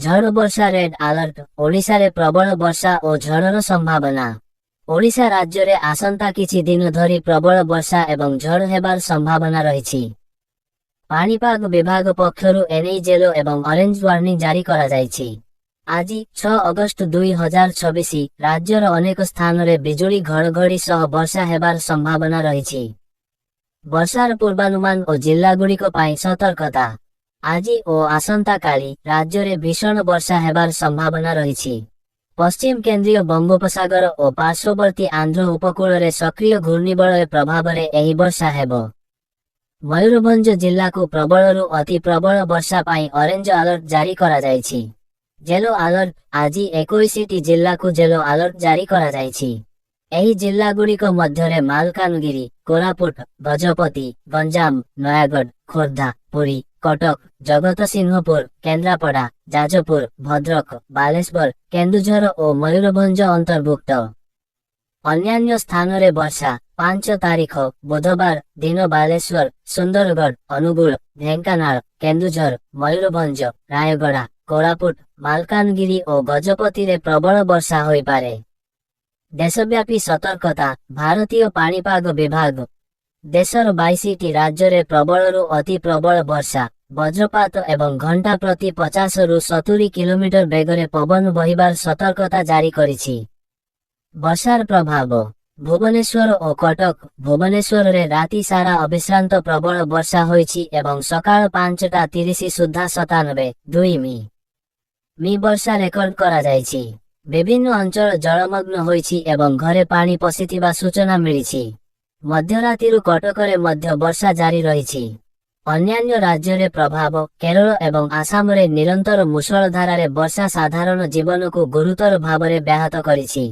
ଝଡ଼ ବର୍ଷା red alert. ଓଡ଼ିଶାରେ ପ୍ରବଳ ବର୍ଷା ଓ ଝଡ଼ର ସମ୍ଭାବନା। ଓଡ଼ିଶା ରାଜ୍ୟରେ ଆସନ୍ତା କିଛି ଦିନ ଧରି ପ୍ରବଳ ବର୍ଷା ଏବଂ ଝଡ଼ ହେବାର ସମ୍ଭାବନା ରହିଛି। ପାଣିପାଗ ବିଭାଗ ପକ୍ଷରୁ ଏନେଇ ୟେଲୋ ଏବଂ ଅରେଞ୍ଜ ୱାର୍ଣ୍ଣିଂ ଜାରି କରାଯାଇଛି। ଆଜି 6 ଅଗଷ୍ଟ 2024 ରାଜ୍ୟର ଅନେକ ସ୍ଥାନରେ ବିଜୁଳି ଘଡ଼ଘଡ଼ି ସହ ବର୍ଷା ହେବାର ସମ୍ଭାବନା ରହିଛି। ବର୍ଷାର ପୂର୍ବାନୁମାନ ଓ ଜିଲ୍ଲାଗୁଡ଼ିକ ପାଇଁ ସତର୍କତା। ଆଜି ଓ ଆସନ୍ତାକାଲି ରାଜ୍ୟରେ ଭୀଷଣ ବର୍ଷା ହେବାର ସମ୍ଭାବନା ରହିଛି। ପଶ୍ଚିମ କେନ୍ଦ୍ରୀୟ ବଙ୍ଗୋପସାଗର ଓ ପାର୍ଶ୍ୱବର୍ତ୍ତୀ ଆନ୍ଧ୍ର ଉପକୂଳରେ ସକ୍ରିୟ ଘୂର୍ଣ୍ଣିବଳୟ ପ୍ରଭାବରେ ଏହି ବର୍ଷା ହେବ। ମୟୂରଭଞ୍ଜ ଜିଲ୍ଲାକୁ ପ୍ରବଳରୁ ଅତି ପ୍ରବଳ ବର୍ଷା ପାଇଁ ଅରେଞ୍ଜ ଆଲର୍ଟ ଜାରି କରାଯାଇଛି। Yellow alert. ଆଜି 21ଟି ଜିଲ୍ଲାକୁ ୟେଲୋ ଆଲର୍ଟ ଜାରି କରାଯାଇଛି। ଏହି ଜିଲ୍ଲାଗୁଡ଼ିକ ମଧ୍ୟରେ ମାଲକାନଗିରି, କୋରାପୁଟ, ଗଜପତି, ଗଞ୍ଜାମ, ନୟାଗଡ଼, ଖୋର୍ଦ୍ଧା, ପୁରୀ, କଟକ, ଜଗତସିଂହପୁର, କେନ୍ଦ୍ରାପଡ଼ା, ଯାଜପୁର, ଭଦ୍ରକ, ବାଲେଶ୍ୱର, କେନ୍ଦୁଝର ଓ ମୟୂରଭଞ୍ଜ ଅନ୍ତର୍ଭୁକ୍ତ। ଅନ୍ୟାନ୍ୟ ସ୍ଥାନରେ ବର୍ଷା। 5 ତାରିଖ ବୁଧବାର ଦିନ ବାଲେଶ୍ୱର, ସୁନ୍ଦରଗଡ଼, ଅନୁଗୁଳ, ଢେଙ୍କାନାଳ, କେନ୍ଦୁଝର, ମୟୂରଭଞ୍ଜ, ରାୟଗଡ଼ା, କୋରାପୁଟ, ମାଲକାନଗିରି ଓ ଗଜପତିରେ ପ୍ରବଳ ବର୍ଷା ହୋଇପାରେ। ଦେଶବ୍ୟାପୀ ସତର୍କତା। ଭାରତୀୟ ପାଣିପାଗ ବିଭାଗ। ଦେଶର 22ଟି ରାଜ୍ୟରେ ପ୍ରବଳରୁ ଅତି ପ୍ରବଳ ବର୍ଷା, ବଜ୍ରପାତ ଏବଂ ଘଣ୍ଟା ପ୍ରତି 50ରୁ 70 କିଲୋମିଟର ବେଗରେ ପବନ ବହିବାର ସତର୍କତା ଜାରି କରିଛି। ବର୍ଷାର ପ୍ରଭାବ। ଭୁବନେଶ୍ୱର ଓ କଟକ। ଭୁବନେଶ୍ୱରରେ ରାତି ସାରା ଅବିଶ୍ରାନ୍ତ ପ୍ରବଳ ବର୍ଷା ହୋଇଛି ଏବଂ ସକାଳ 5ଟା 30 ସୁଦ୍ଧା 97.2 ମି ବର୍ଷା ରେକର୍ଡ କରାଯାଇଛି। ବିଭିନ୍ନ ଅଞ୍ଚଳ ଜଳମଗ୍ନ ହୋଇଛି ଏବଂ ଘରେ ପାଣି ପଶିଥିବା ସୂଚନା ମିଳିଛି। ମଧ୍ୟରାତିରୁ କଟକରେ ମଧ୍ୟ ବର୍ଷା ଜାରି ରହିଛି। ଅନ୍ୟାନ୍ୟ ରାଜ୍ୟରେ ପ୍ରଭାବ। କେରଳ ଏବଂ ଆସାମରେ ନିରନ୍ତର ମୂଷଳଧାରାରେ ବର୍ଷା ସାଧାରଣ ଜୀବନକୁ ଗୁରୁତର ଭାବରେ ବ୍ୟାହତ କରିଛି।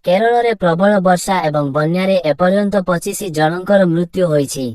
କେରଳରେ ପ୍ରବଳ ବର୍ଷା ଏବଂ ବନ୍ୟାରେ ଏପର୍ଯ୍ୟନ୍ତ 25 ଜଣଙ୍କର ମୃତ୍ୟୁ ହୋଇଛି।